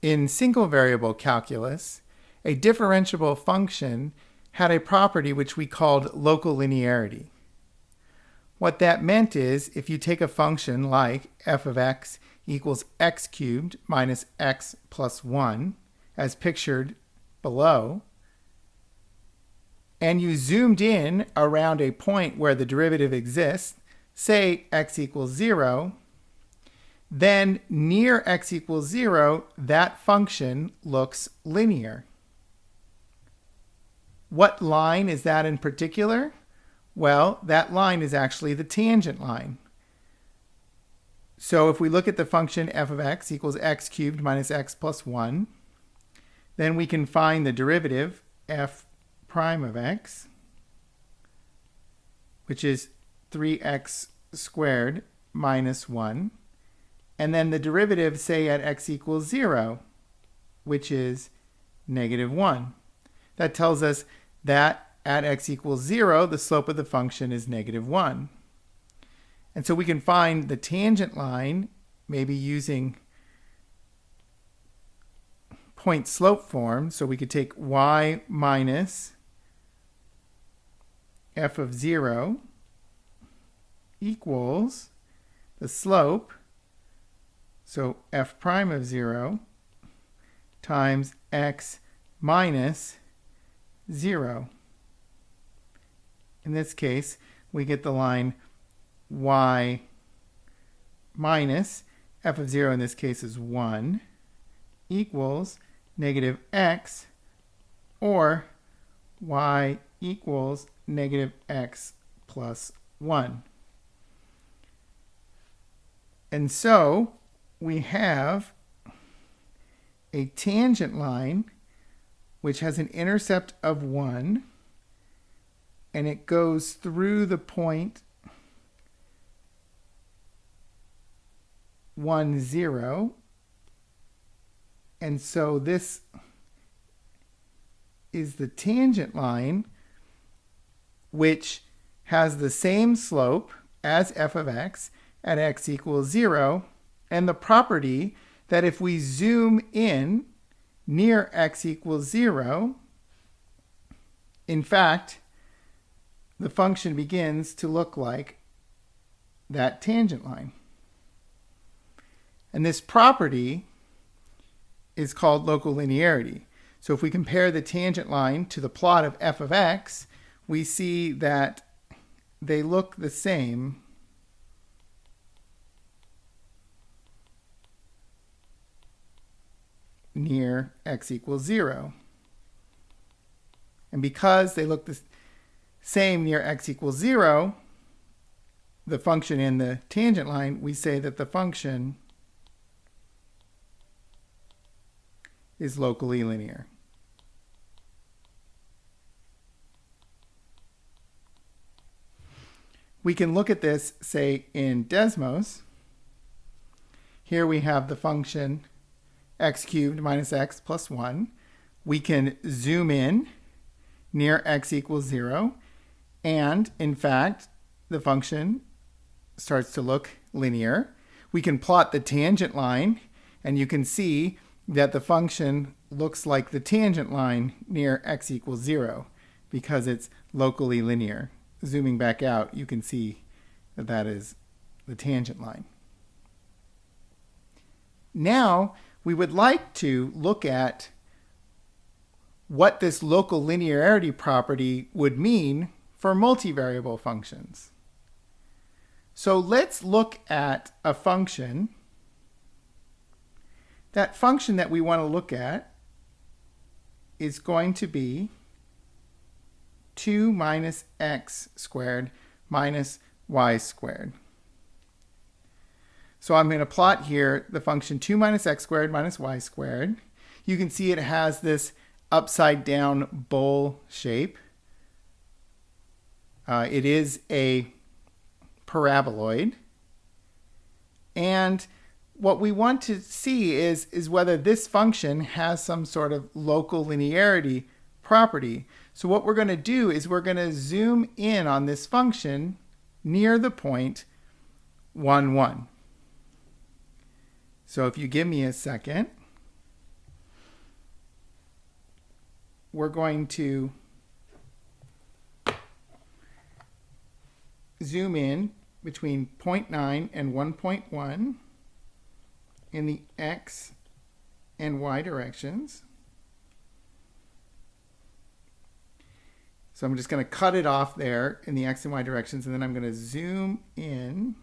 In single variable calculus, a differentiable function had a property which we called local linearity. What that meant is if you take a function like f of x equals x cubed minus x plus 1, as pictured below, and you zoomed in around a point where the derivative exists, say x equals 0, then near x equals 0, that function looks linear. What line is that in particular? Well, that line is actually the tangent line. So if we look at the function f of x equals x cubed minus x plus 1, then we can find the derivative f prime of x, which is 3x squared minus 1. And then the derivative, say, at x equals 0, which is negative 1. That tells us that at x equals 0, the slope of the function is negative 1. And so we can find the tangent line, maybe using point slope form. So we could take y minus f of 0 equals the slope, so f prime of 0 times x minus 0. In this case, we get the line y minus f of 0 in this case is 1 equals negative x, or y equals negative x plus 1. And so we have a tangent line which has an intercept of 1, and it goes through the point 1, 0. And so this is the tangent line, which has the same slope as f of x at x equals 0, and the property that if we zoom in near x equals 0, in fact, the function begins to look like that tangent line. And this property is called local linearity. So if we compare the tangent line to the plot of f of x, we see that they look the same near x equals 0. And because they look the same near x equals 0, the function in the tangent line, we say that the function is locally linear. We can look at this, say, in Desmos. Here we have the function x cubed minus x plus 1. We can zoom in near x equals 0, and in fact, the function starts to look linear. We can plot the tangent line, and you can see that the function looks like the tangent line near x equals 0 because it's locally linear. Zooming back out, you can see that that is the tangent line. Now, we would like to look at what this local linearity property would mean for multivariable functions. So let's look at a function. That function that we want to look at is going to be 2 minus x squared minus y squared. So I'm going to plot here the function 2 minus x squared minus y squared. You can see it has this upside down bowl shape. It is a paraboloid. And what we want to see is whether this function has some sort of local linearity property. So what we're going to do is we're going to zoom in on this function near the point 1, 1. So if you give me a second, we're going to zoom in between 0.9 and 1.1 in the x and y directions. So I'm just going to cut it off there in the x and y directions, and then I'm going to zoom in.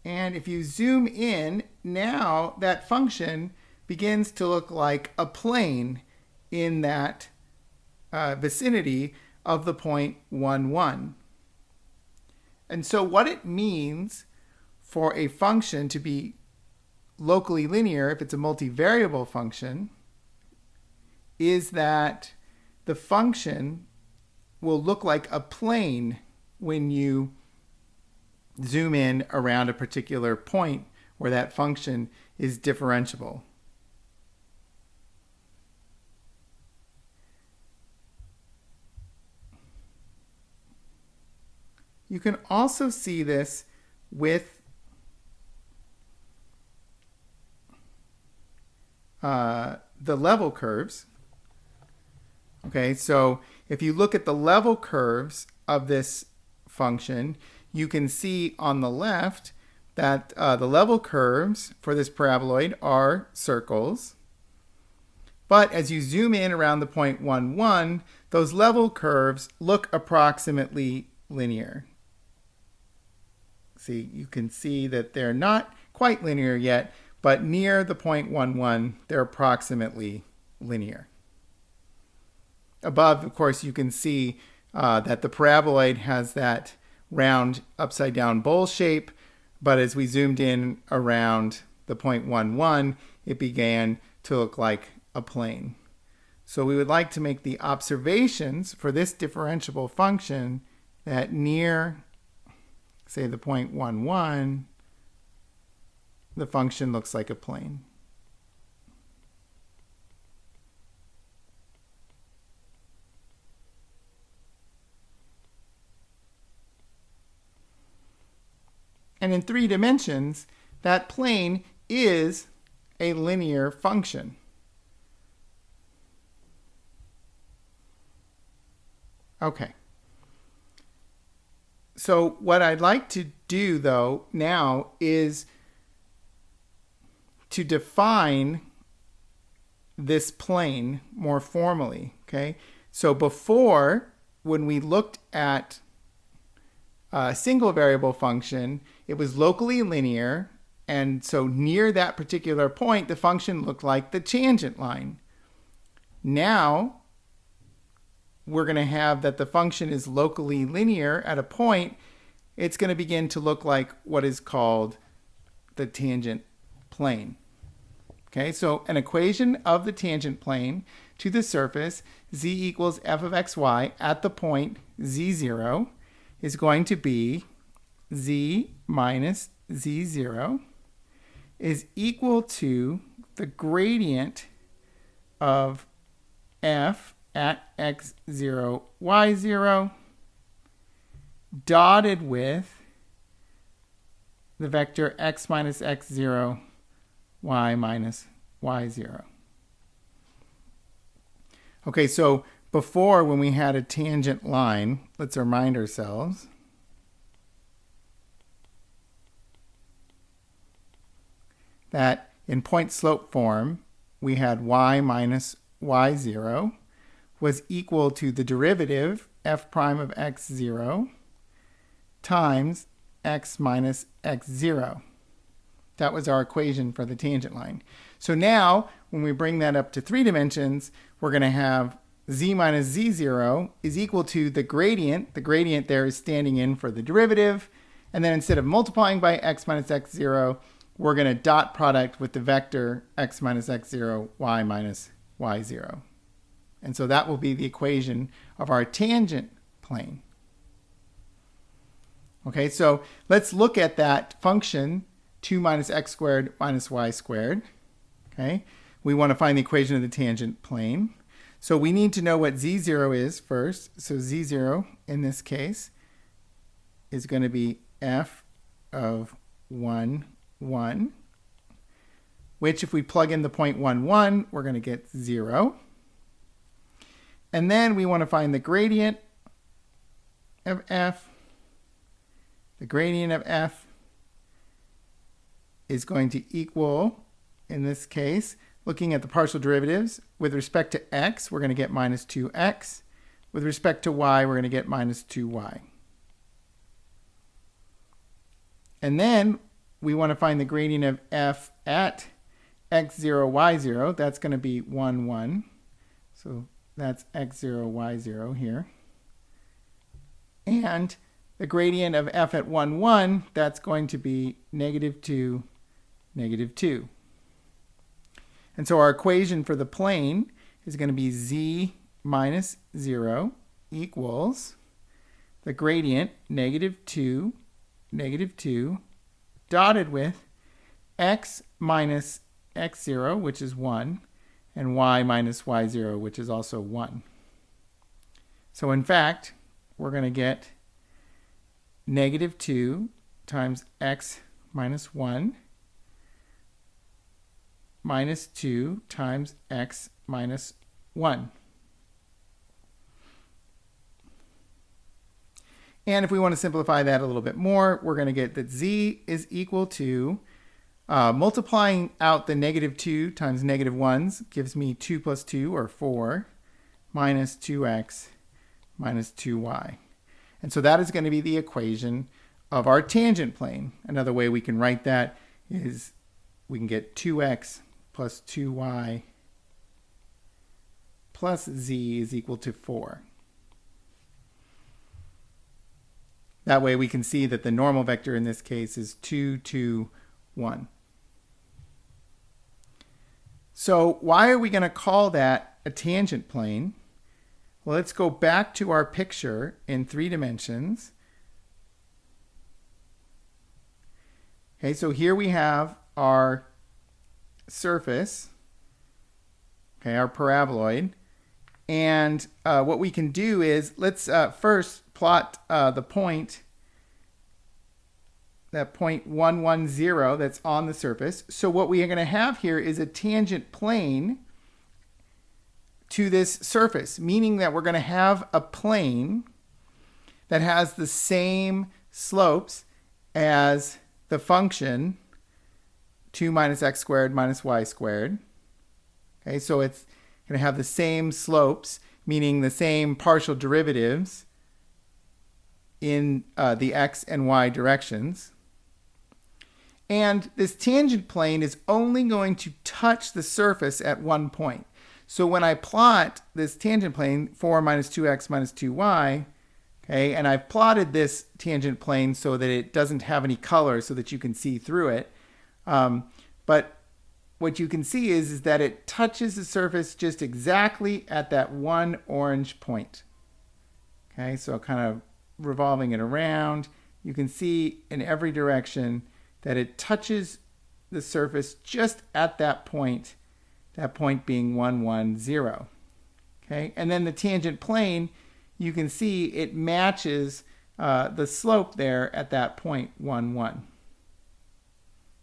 And if you zoom in, now that function begins to look like a plane in that vicinity of the point 1, 1. And so what it means for a function to be locally linear, if it's a multivariable function, is that the function will look like a plane when you zoom in around a particular point where that function is differentiable. You can also see this with the level curves. Okay, so if you look at the level curves of this function, you can see on the left that the level curves for this paraboloid are circles. But as you zoom in around the point 1, 1, those level curves look approximately linear. See, you can see that they're not quite linear yet, but near the point 1, 1, they're approximately linear. Above, of course, you can see that the paraboloid has that round upside down bowl shape, but as we zoomed in around the point 1, 1, it began to look like a plane. So we would like to make the observations for this differentiable function that near, say, the point 1, 1, the function looks like a plane. And in 3 dimensions, that plane is a linear function. Okay. So what I'd like to do, though, now is to define this plane more formally. Okay. So before, when we looked at a single variable function, it was locally linear, and so near that particular point, the function looked like the tangent line. Now, we're going to have that the function is locally linear at a point. It's going to begin to look like what is called the tangent plane. Okay, so an equation of the tangent plane to the surface z equals f of xy at the point z0 is going to be z minus z0 is equal to the gradient of f at x0, y0 dotted with the vector x minus x0, y minus y0. Okay, so before, when we had a tangent line, let's remind ourselves that in point slope form, we had y minus y0 was equal to the derivative f prime of x0 times x minus x0. That was our equation for the tangent line. So now, when we bring that up to 3 dimensions, we're going to have z minus z0 is equal to the gradient. The gradient there is standing in for the derivative. And then instead of multiplying by x minus x0, we're going to dot product with the vector x minus x0, y minus y0. And so that will be the equation of our tangent plane. Okay, so let's look at that function 2 minus x squared minus y squared. Okay, we want to find the equation of the tangent plane. So we need to know what z0 is first. So z0 in this case is going to be f of 1, 1, which if we plug in the point 1, 1, we're going to get 0. And then we want to find the gradient of f. The gradient of f is going to equal, in this case, looking at the partial derivatives, with respect to x, we're going to get minus 2x. With respect to y, we're going to get minus 2y. And then we want to find the gradient of f at x0, y0. That's going to be 1, 1. So that's x0, y0 here. And the gradient of f at 1, 1, that's going to be negative 2, negative 2. And so our equation for the plane is going to be z minus 0 equals the gradient negative 2, negative 2, dotted with x minus x0, which is 1, and y minus y0, which is also 1. So in fact, we're going to get negative 2 times x minus 1 minus 2 times x minus 1. And if we want to simplify that a little bit more, we're going to get that z is equal to, multiplying out the negative 2 times negative 1s gives me 2 plus 2, or 4, minus 2x minus 2y. And so that is going to be the equation of our tangent plane. Another way we can write that is we can get 2x plus 2y plus z is equal to 4. That way we can see that the normal vector in this case is 2, 2, 1. So why are we going to call that a tangent plane? Well, let's go back to our picture in 3 dimensions. Okay, so here we have our surface, okay, our paraboloid. And what we can do is, let's first plot the point, that point 1, 1, 0 that's on the surface. So what we are going to have here is a tangent plane to this surface, meaning that we're going to have a plane that has the same slopes as the function 2 minus x squared minus y squared. Okay, so it's going to have the same slopes, meaning the same partial derivatives in the x and y directions. And this tangent plane is only going to touch the surface at one point. So when I plot this tangent plane, 4 minus 2x minus 2y, okay, and I've plotted this tangent plane so that it doesn't have any color so that you can see through it. But what you can see is that it touches the surface just exactly at that one orange point. Okay, so kind of revolving it around, you can see in every direction that it touches the surface just at that point being 1, 1, 0. Okay, and then the tangent plane, you can see it matches the slope there at that point 1, 1.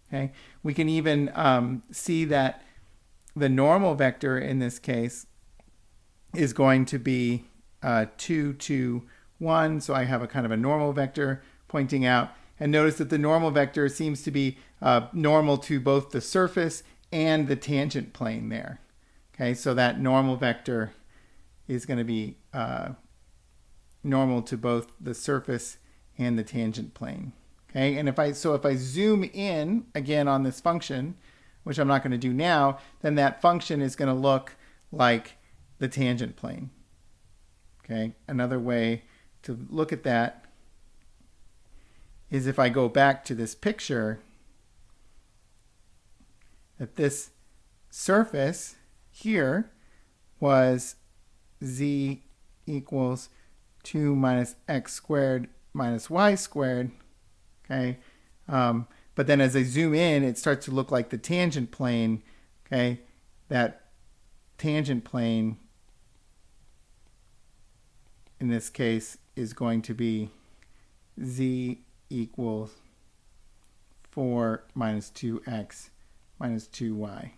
Okay, we can even see that the normal vector in this case is going to be 2, 2, 1. So I have a kind of a normal vector pointing out. And notice that the normal vector seems to be normal to both the surface and the tangent plane there. Okay, so that normal vector is going to be normal to both the surface and the tangent plane. Okay, and if I zoom in again on this function, which I'm not going to do now, then that function is going to look like the tangent plane. Okay, another way to look at that is if I go back to this picture, that this surface here was z equals 2 minus x squared minus y squared. Okay, but then as I zoom in, it starts to look like the tangent plane. Okay, that tangent plane in this case is going to be z equals 4 minus 2x minus 2y.